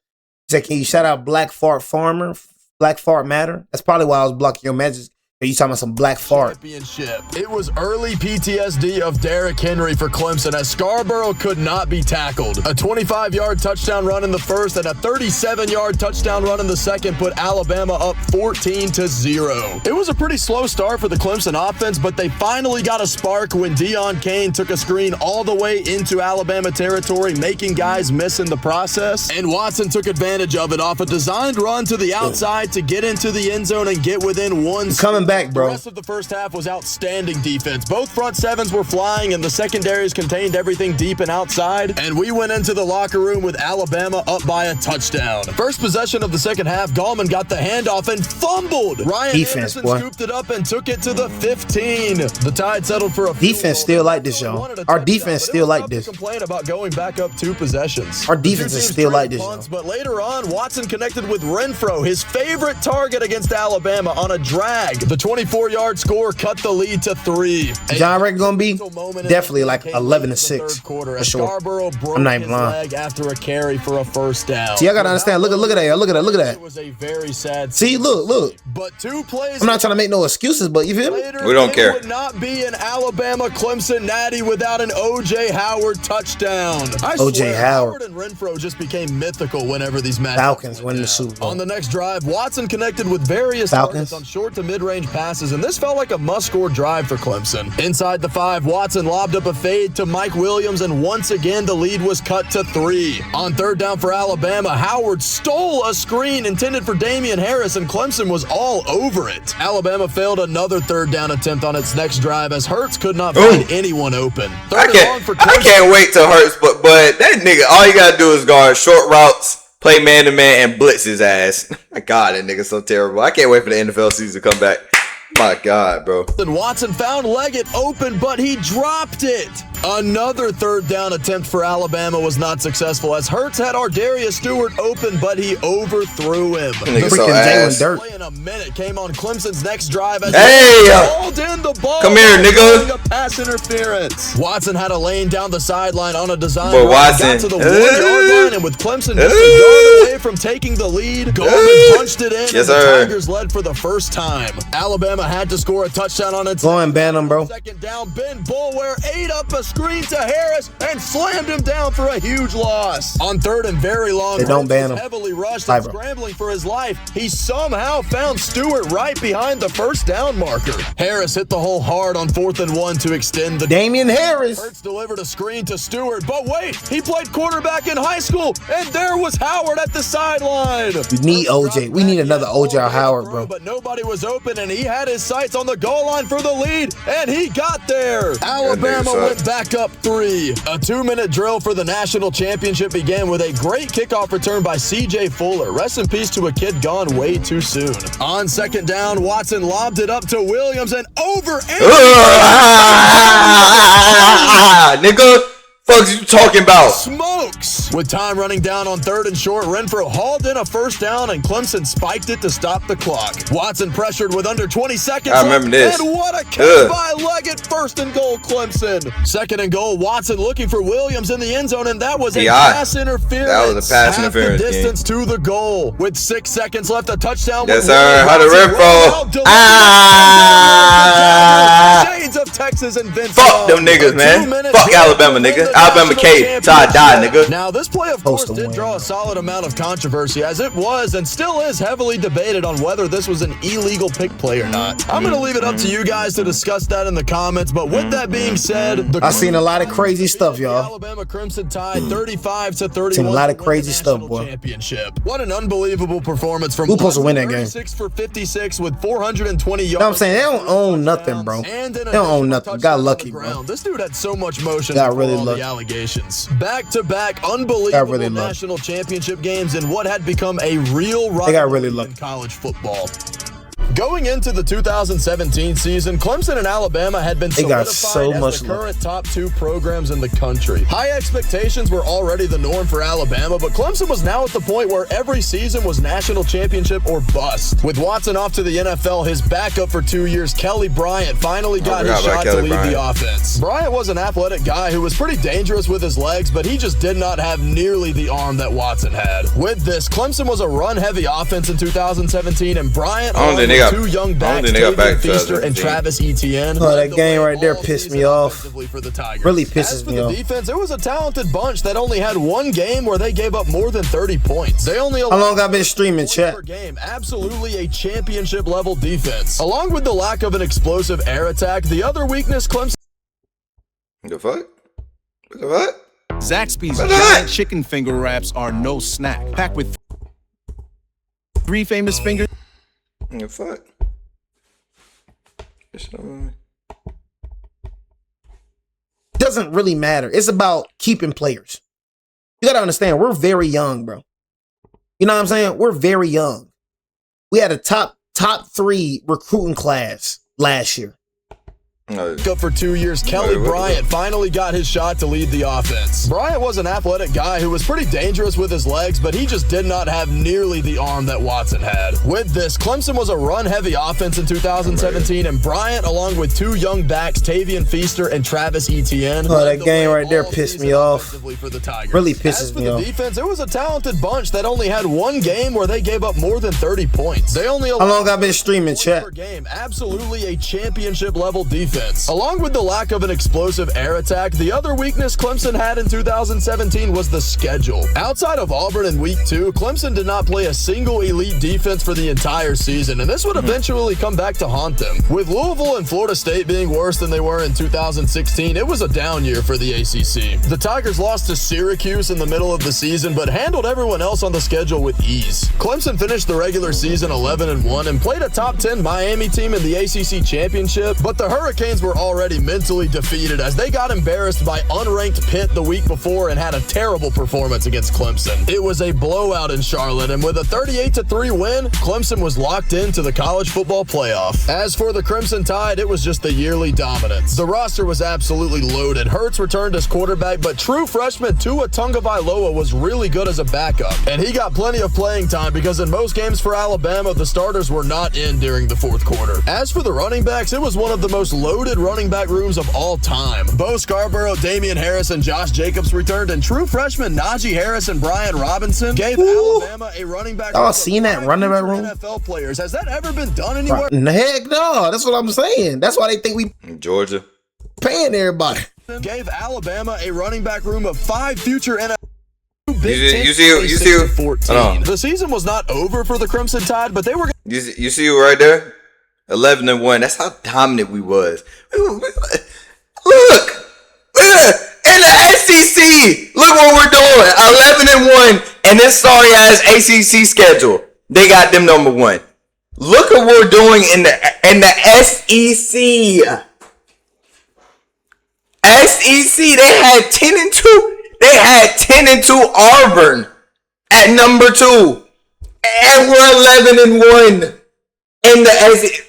Say, can you shout out Black Fart Farmer? Black Fart Matter? That's probably why I was blocking your message. You talking about some black fart. It was early PTSD of Derrick Henry for Clemson as Scarborough could not be tackled. A 25-yard touchdown run in the first and a 37-yard touchdown run in the second put Alabama up 14-0. It was a pretty slow start for the Clemson offense, but they finally got a spark when Deion Kane took a screen all the way into Alabama territory, making guys miss in the process. And Watson took advantage of it off a designed run to the outside to get into the end zone and get within one. Coming back, bro. The rest of the first half was outstanding defense. Both front sevens were flying, and the secondaries contained everything deep and outside. And we went into the locker room with Alabama up by a touchdown. First possession of the second half, Gallman got the handoff and fumbled. Ryan Anderson scooped it up and took it to the 15. The Tide settled for a defense still like this, y'all. Our defense still like this. Complain about going back up 2 possessions. Our defense is still like this, y'all. But later on, Watson connected with Renfro, his favorite target against Alabama, on a drag. The 24-yard score cut the lead to 3. John Rick gonna be definitely like 11-6 for sure. I'm not even lying. After a carry for a first down. See, I gotta understand. Look at that. Look at that. It was a very sad. See, look. But 2 plays. I'm not trying to make no excuses, but you feel me? We don't care. It would not be an Alabama Clemson natty without an O.J. Howard touchdown. O.J. Howard and Renfro just became mythical whenever these matches. Falcons win the Super Bowl. On the next drive, Watson connected with various targets on short to mid-range passes, and this felt like a must-score drive for Clemson. Inside the 5, Watson lobbed up a fade to Mike Williams, and once again, the lead was cut to 3. On third down for Alabama, Howard stole a screen intended for Damian Harris, and Clemson was all over it. Alabama failed another third down attempt on its next drive as Hurts could not find anyone open. I can't wait till Hurts, but that nigga, all you gotta do is guard short routes, play man-to-man, and blitz his ass. My God, that nigga's so terrible. I can't wait for the NFL season to come back. My God, bro. Then Watson found Leggett open, but he dropped it. Another third down attempt for Alabama was not successful as Hurts had Ardarius Stewart open, but he overthrew him. The freaking Jalen Dirt. Play in a minute came on Clemson's next drive as called in the ball. Come here, nigga. A pass interference. Watson had a lane down the sideline on a design run. Got to the 1-yard line, and with Clemson just a yard away from taking the lead, Goldman punched it in, and the Tigers led for the first time. Alabama had to score a touchdown on its go and ban him, bro. Second down, Ben Boulware ate up a screen to Harris and slammed him down for a huge loss. On third and very long, they don't ban him. Heavily rushed and scrambling for his life. He somehow found Stewart right behind the first down marker. Harris hit the hole hard on 4th and 1 to extend the. Damian Harris. Hurts delivered a screen to Stewart, but wait, he played quarterback in high school, and there was Howard at the sideline. We need OJ. We need another OJ Howard, bro. But nobody was open, and he had his sights on the goal line for the lead, and he got there. Alabama went back up 3. A 2-minute drill for the national championship began with a great kickoff return by C.J. Fuller. Rest in peace to a kid gone way too soon. On second down, Watson lobbed it up to Williams and over. Nigga. Fuck you talking about? Smokes! With time running down on third and short, Renfro hauled in a first down and Clemson spiked it to stop the clock. Watson pressured with under 20 seconds I remember this. And what a catch by Leggett. First and goal, Clemson. Second and goal, Watson looking for Williams in the end zone, and that was a pass interference. That was a pass interference. The distance to the goal. With 6 seconds left, a touchdown. Yes, sir. HATER Renfro. Shades of Texas and Vince. Fuck them niggas, man. Fuck Alabama, nigga. Alabama K. Todd die, nigga. Now, this play, of course, did draw a solid amount of controversy, as it was and still is heavily debated on whether this was an illegal pick play or not. I'm going to leave it up to you guys to discuss that in the comments, but with that being said, I've seen a lot of crazy stuff, y'all. Alabama Crimson Tide 35-31. Seen a lot of crazy stuff, boy. Championship. What an unbelievable performance from who's supposed to win that game? 6 for 56 with 420 yards. You know what I'm saying? They don't own nothing, bro. They don't own nothing. Got lucky, bro. This dude had so much motion. Got really lucky. Allegations. Back-to-back unbelievable national championship games in what had become a real rivalry in college football. Going into the 2017 season, Clemson and Alabama had been got solidified so as much the current top 2 programs in the country. High expectations were already the norm for Alabama, but Clemson was now at the point where every season was national championship or bust. With Watson off to the NFL, his backup for 2 years, Kelly Bryant, finally got his shot to lead the offense. Bryant was an athletic guy who was pretty dangerous with his legs, but he just did not have nearly the arm that Watson had. With this, Clemson was a run-heavy offense in 2017, and Bryant, along with 2 young backs, Tavian Feaster and Travis Etienne. Oh, that game right there pissed me off. Really pisses me off. Defense, it was a talented bunch that only had 1 game where they gave up more than 30 points. They only How long I've been streaming, chat? per game. Absolutely a championship level defense. Along with the lack of an explosive air attack, the other weakness Clemson. The fuck? What the fuck? Zaxby's giant chicken finger wraps are no snack. Packed with 3 famous fingers. The fuck? Doesn't really matter. It's about keeping players. You gotta understand, we're very young, bro. You know what I'm saying? We're very young. We had a top 3 recruiting class last year. Up for 2 years, Kelly Bryant finally got his shot to lead the offense. Bryant was an athletic guy who was pretty dangerous with his legs, but he just did not have nearly the arm that Watson had. With this, Clemson was a run-heavy offense in 2017, and Bryant, along with 2 young backs, Tavian Feaster and Travis Etienne. Oh, that game right there pissed me off. Really pisses me off. As for the defense, it was a talented bunch that only had 1 game where they gave up more than 30 points. They only How long I've been streaming, chat? per game. Absolutely a championship level defense. Along with the lack of an explosive air attack, the other weakness Clemson had in 2017 was the schedule. Outside of Auburn in week 2, Clemson did not play a single elite defense for the entire season, and this would eventually come back to haunt them. With Louisville and Florida State being worse than they were in 2016, it was a down year for the ACC. The Tigers lost to Syracuse in the middle of the season, but handled everyone else on the schedule with ease. Clemson finished the regular season 11-1 and played a top 10 Miami team in the ACC championship, but the Hurricanes were already mentally defeated as they got embarrassed by unranked Pitt the week before and had a terrible performance against Clemson. It was a blowout in Charlotte, and with a 38-3 win, Clemson was locked into the college football playoff. As for the Crimson Tide, it was just the yearly dominance. The roster was absolutely loaded. Hurts returned as quarterback, but true freshman Tua Tagovailoa was really good as a backup, and he got plenty of playing time because in most games for Alabama, the starters were not in during the 4th quarter. As for the running backs, it was one of the most loaded running back rooms of all time. Bo Scarborough, Damian Harris, and Josh Jacobs returned, and true freshmen Najee Harris and Brian Robinson gave Alabama a running back room. Y'all seen that running back room? NFL players. Has that ever been done anywhere? Heck no. That's what I'm saying. That's why they think we Georgia paying everybody. Gave Alabama a running back room of 5 future NFL. You see 14. The season was not over for the Crimson Tide, but they were. You see right there? 11-1. That's how dominant we was. Look in the SEC. Look what we're doing. 11-1, and this sorry ass ACC schedule. They got them number 1. Look at what we're doing in the SEC. SEC. They had 10-2. They had 10-2 Auburn at number 2, and we're 11-1 in the SEC.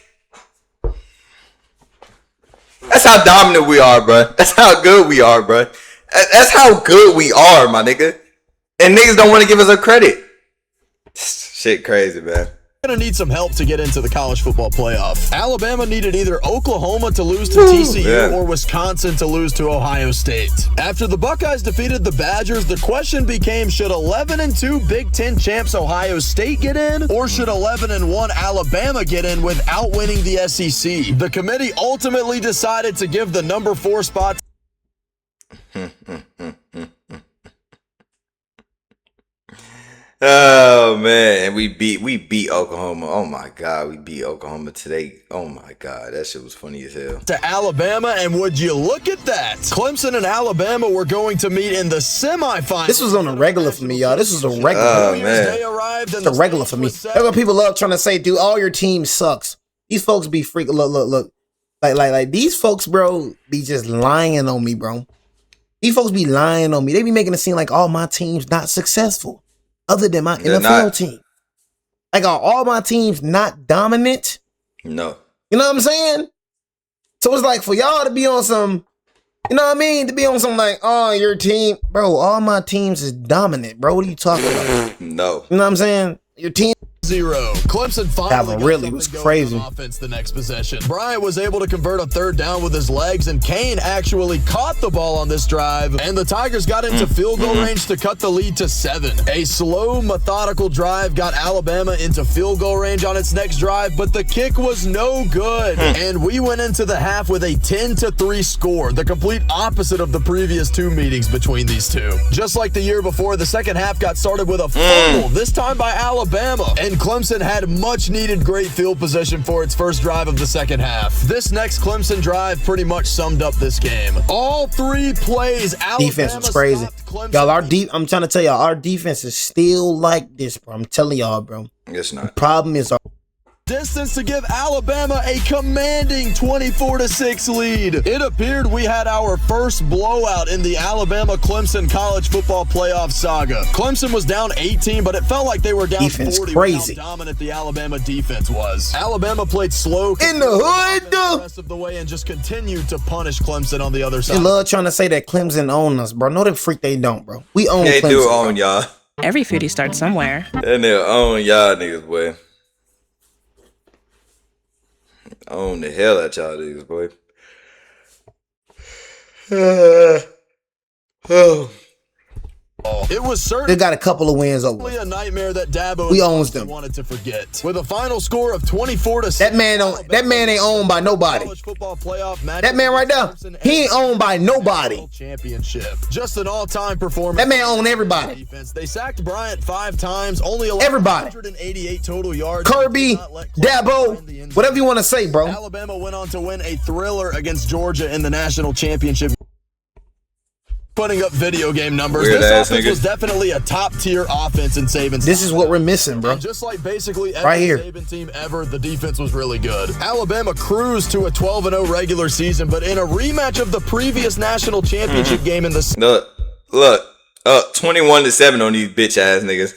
That's how dominant we are, bro. That's how good we are, bro. That's how good we are, my nigga. And niggas don't want to give us a credit. Shit crazy, man. Gonna need some help to get into the college football playoff. Alabama needed either Oklahoma to lose to TCU or Wisconsin to lose to Ohio State. After the Buckeyes defeated the Badgers, the question became, should 11-2 Big Ten champs Ohio State get in, or should 11-1 Alabama get in without winning the SEC? The committee ultimately decided to give the number 4 spot. Oh man, and we beat Oklahoma. Oh my god, we beat Oklahoma today. Oh my god, that shit was funny as hell. To Alabama, and would you look at that? Clemson and Alabama were going to meet in the semifinals. This was on a regular for me, y'all. This was a regular. Oh man, they arrived and it's a regular for me. That's what people love trying to say, dude, all your team sucks. These folks be freaking look. Like these folks, bro, be just lying on me, bro. These folks be lying on me. They be making it seem like all my teams not successful. Other than my NFL team. Like, are all my teams not dominant? No. You know what I'm saying? So it's like for y'all to be on some, you know what I mean? To be on some like, oh, your team, bro, all my teams is dominant, bro. What are you talking about? No. You know what I'm saying? Your team. 0. Clemson finally got really was something crazy. going on offense the next possession. Bryant was able to convert a third down with his legs, and Kane actually caught the ball on this drive, and the Tigers got into field goal range to cut the lead to 7. A slow, methodical drive got Alabama into field goal range on its next drive, but the kick was no good, and we went into the half with a 10-3 score, the complete opposite of the previous 2 meetings between these two. Just like the year before, the second half got started with a fumble, this time by Alabama, and Clemson had much-needed great field position for its first drive of the second half. This next Clemson drive pretty much summed up this game. All 3 plays, Alabama Defense was crazy. Y'all, I'm trying to tell y'all, our defense is still like this, bro. I'm telling y'all, bro. It's not. The problem is our distance to give Alabama a commanding 24-6 lead. It appeared we had our first blowout in the Alabama-Clemson college football playoff saga. Clemson was down 18, but it felt like they were down defense 40 crazy. with how dominant the Alabama defense was. Alabama played slow in the hood, the rest of the way and just continued to punish Clemson on the other side. They love trying to say that Clemson own us, bro. No, the freak they don't, bro. We own They Clemson. do own y'all. Every foodie starts somewhere. And they own y'all niggas, boy. Own the hell out y'all niggas, boy. It was They certainly got a couple of wins over. a nightmare that Dabo We owns them. wanted to forget. With a final score of 24-6. That man ain't owned by nobody. College football playoff matchup That man right there, he ain't owned by nobody. Championship. Just an all-time performance. That man own everybody. Defense. They sacked Bryant 5 times, only allowed Everybody. 188 total yards. Kirby, Dabo, whatever you want to say, bro. Alabama went on to win a thriller against Georgia in the national championship. Putting up video game numbers. Weird This ass offense nigga. was definitely a top-tier offense in Saban's. This is what we're missing, bro. Just like basically every Right here. Saban team ever, the defense was really good. Alabama cruised to a 12-0 regular season, but in a rematch of the previous national championship game in the Look, 21-7 on these bitch ass niggas.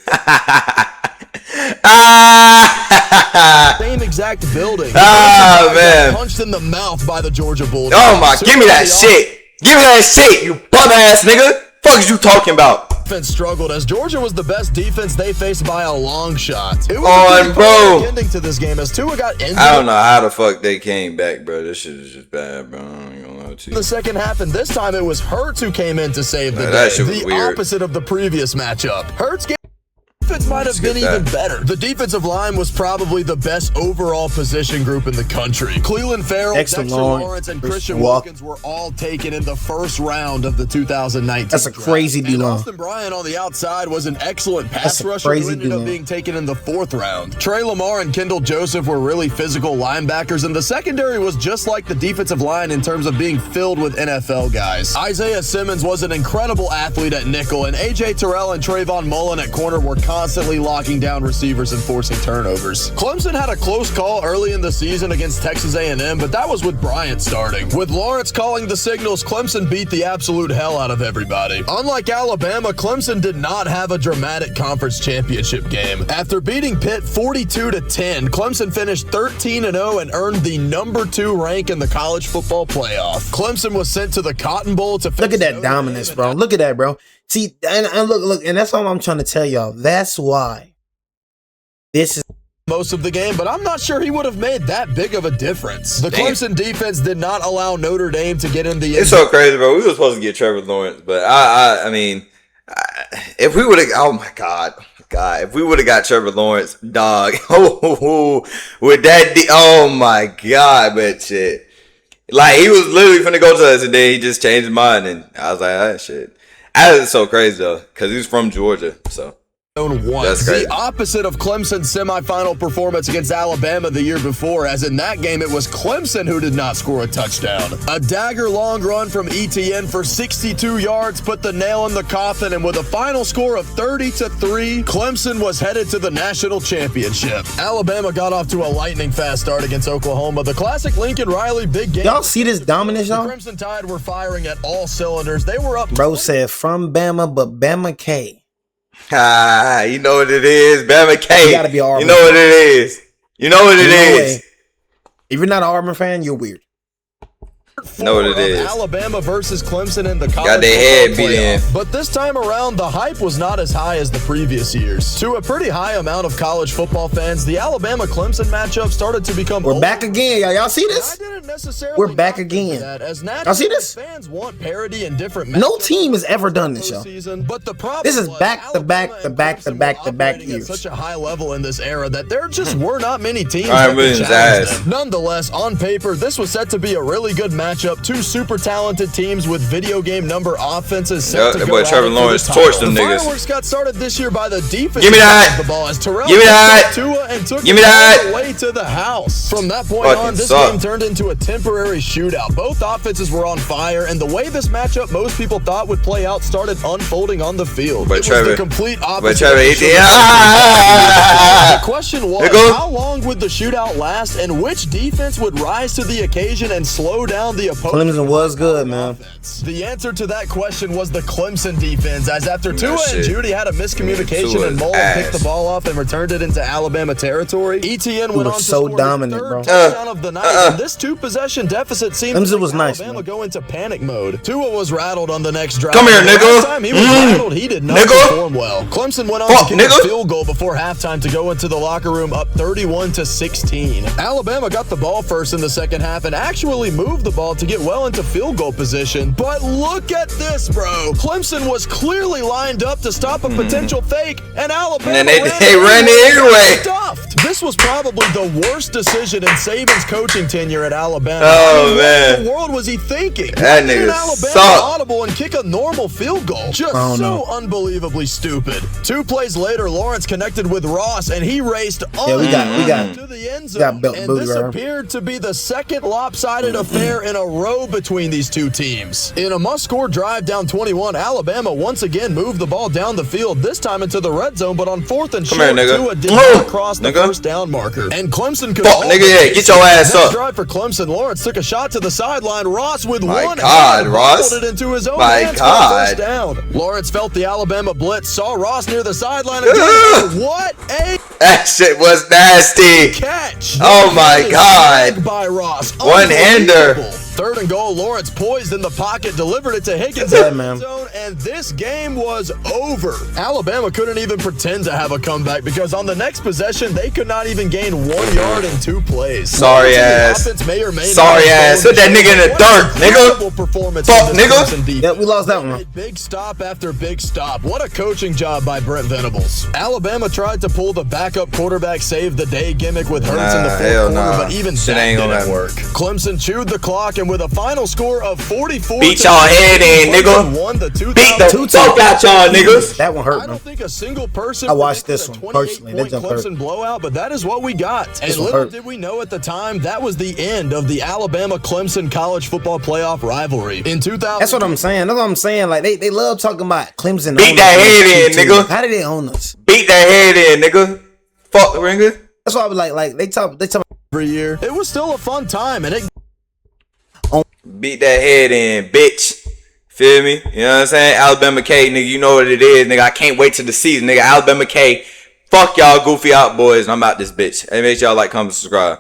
same exact building. Man. Punched in the mouth by the Georgia Bulldogs. Oh my, give me that shit. Give me that shit, you bum ass nigga. Fuck is you talking about? Defense struggled as Georgia was the best defense they faced by a long shot. It was On, a pretty bro. quick ending to this game as Tua got injured. I don't know how the fuck they came back, bro. This shit is just bad, bro. I ain't gonna lie to you. The second half, and this time it was Hurts who came in to save the Nah, day. that shit was The weird. opposite of the previous matchup. Hurts defense might have been skip that. even better. The defensive line was probably the best overall position group in the country. Cleveland Farrell, Dexter Dexter Lawrence, Lawrence, and Christian Christian Wilkins were all taken in the first round of the 2019 That's a draft. crazy And D-line. Austin Bryant on the outside was an excellent pass That's a rusher crazy who ended up D-line. being taken in the 4th round. Trey Lamar and Kendall Joseph were really physical linebackers, and the secondary was just like the defensive line in terms of being filled with NFL guys. Isaiah Simmons was an incredible athlete at nickel, and A.J. Terrell and Trayvon Mullen at corner were constantly locking down receivers and forcing turnovers. Clemson had a close call early in the season against Texas A&M, but that was with Bryant starting. With Lawrence calling the signals, Clemson beat the absolute hell out of everybody. Unlike Alabama, Clemson did not have a dramatic conference championship game. After beating Pitt 42-10, Clemson finished 13-0 and earned the number 2 rank in the college football playoff. Clemson was sent to the Cotton Bowl to Look at that dominance, bro. Look at that, bro. See, and look, and that's all I'm trying to tell y'all. That's why this is most of the game, but I'm not sure he would have made that big of a difference. The Damn. Clemson defense did not allow Notre Dame to get in the end. It's so crazy, bro. We were supposed to get Trevor Lawrence, but I mean, if we would have, oh my god, if we would have got Trevor Lawrence, dog, with that, oh my god, but shit, like he was literally finna go to us, and then he just changed his mind, and I was like, ah, shit. That is so crazy though, because he's from Georgia, so. That's crazy. The opposite of Clemson's semifinal performance against Alabama the year before, as in that game it was Clemson who did not score a touchdown. A dagger-long run from ETN for 62 yards put the nail in the coffin, and with a final score of 30-3, Clemson was headed to the national championship. Alabama got off to a lightning-fast start against Oklahoma. The classic Lincoln Riley big game. y'all see this dominance, The y'all? Crimson Tide were firing at all cylinders. They were up. Bro said from Bama, but Bama K. Ah, you know what it is, Bama K. You gotta be all You know what it is. You know what it No is. way. If you're not an Auburn fan, you're weird. Know what it is. Alabama versus Clemson in the college Got their head beat in. But this time around, the hype was not as high as the previous years. To a pretty high amount of college football fans, the Alabama-Clemson matchup started to become. We're back again, y'all. Y'all see this? I didn't necessarily We're back again. Y'all see this? Fans want parity and different. No team has ever done this, y'all. But the problem This is was back to back to back to back to back operating at years. such a high level in this era that there just were not many teams All right, that could Williams' challenge ass. them. Nonetheless, on paper, this was set to be a really good matchup. Two super talented teams with video game number offenses set to that go boy at Trevor it for Lawrence the title. torched them The niggas. fireworks got started this year by the defense. Give me that. The ball as Terrell Give me that. Tua and took Give me it that. all the way to the house. From that point Fucking on, this suck. game turned into a temporary shootout. Both offenses were on fire, and the way this matchup most people thought would play out started unfolding on the field. But It was Trevor- the complete opposite. But Trevor, of the he- shootout. The question was, Nigga. how long would the shootout last, and which defense would rise to the occasion and slow down the opponent? Clemson was good, man. The answer to that question was the Clemson defense, as after Tua and shit. Judy had a miscommunication Tua's and Mullen ass. picked the ball up and returned it into Alabama territory, ETN went were on to so score dominant, the bro. third touchdown of the night. And this two-possession deficit seemed Clemson to was make nice, Alabama man. go into panic mode. Tua was rattled on the next drive. Come here, The nigga. last time he was rattled, he did not Nigga. perform well. Clemson went on Fuck, to kick nigga. a field goal before halftime to go into the locker room up 31-16. Alabama got the ball first in the second half and actually moved the ball to get well into field goal position. But look at this, bro. Clemson was clearly lined up to stop a potential fake, and Alabama And they ran it anyway. Stuffed. This was probably the worst decision in Saban's coaching tenure at Alabama. Oh, I mean, man. What in the world was he thinking? That Why didn't nigga Alabama sucked. audible and kick a normal field goal? Just don't so know. unbelievably stupid. 2 plays later, Lawrence connected with Ross, and he raced Yeah, we got to the end got zone. belt And booty this right here. appeared to be the second lopsided affair in a row between these two teams. In a must-score drive down 21, Alabama once again moved the ball down the field, this time into the red zone, but on 4th and Come short, here, nigga. Tua did Move, not cross the nigga. first down marker. And Clemson could Fuck, all nigga, but yeah, chase get your it. ass Next up. drive for Clemson, Lawrence took a shot to the sideline. Ross with My one God, hand Ross. bobbled it into his own My hands God. for a first down. Lawrence felt the Alabama blitz, saw Ross near the sideline again. And what a That shit was nasty. catch! Oh my One-handed God. leg by Ross. One-hander. Unbelievable. 3rd and goal, Lawrence poised in the pocket, delivered it to Higgins Yeah, in the man. end zone, and this game was over. Alabama couldn't even pretend to have a comeback because on the next possession, they could not even gain 1 yard in 2 plays. Sorry The ass. offense may or may not Sorry have ass. shown Put that nigga in the what dirt, an nigga. incredible performance Fuck, from this nigga. Clemson defense. Yeah, we lost that one. Big stop after big stop. What a coaching job by Brent Venables. Alabama tried to pull the backup quarterback save the day gimmick with Hurts in the Nah, fourth hell quarter, nah. but even Shit that ain't gonna didn't happen. work. Clemson chewed the clock, and with a final score of 44 Beat to y'all head in, Clemson nigga. won the Beat the 2000 fuck out y'all niggas. That one hurt, I bro. don't think a single person I watched predicted this a one personally. That 28-point jump hurt. Clemson blowout, but that is what we got. And This one little hurt. did we know at the time, that was the end of the Alabama-Clemson college football playoff rivalry. In 2000, That's what I'm saying. That's what I'm saying. Like they love talking about Clemson. Beat owning that us head in, too. nigga. How did they own us? Beat that head in, nigga. Fuck, ringer. That's why I was like they talk. every year. It was still a fun time, and it Beat that head in, bitch. Feel me? You know what I'm saying? Alabama K, nigga, you know what it is, nigga. I can't wait till the season, nigga. Alabama K. Fuck y'all goofy out boys, and I'm out this bitch. Hey, make sure y'all like, comment, subscribe.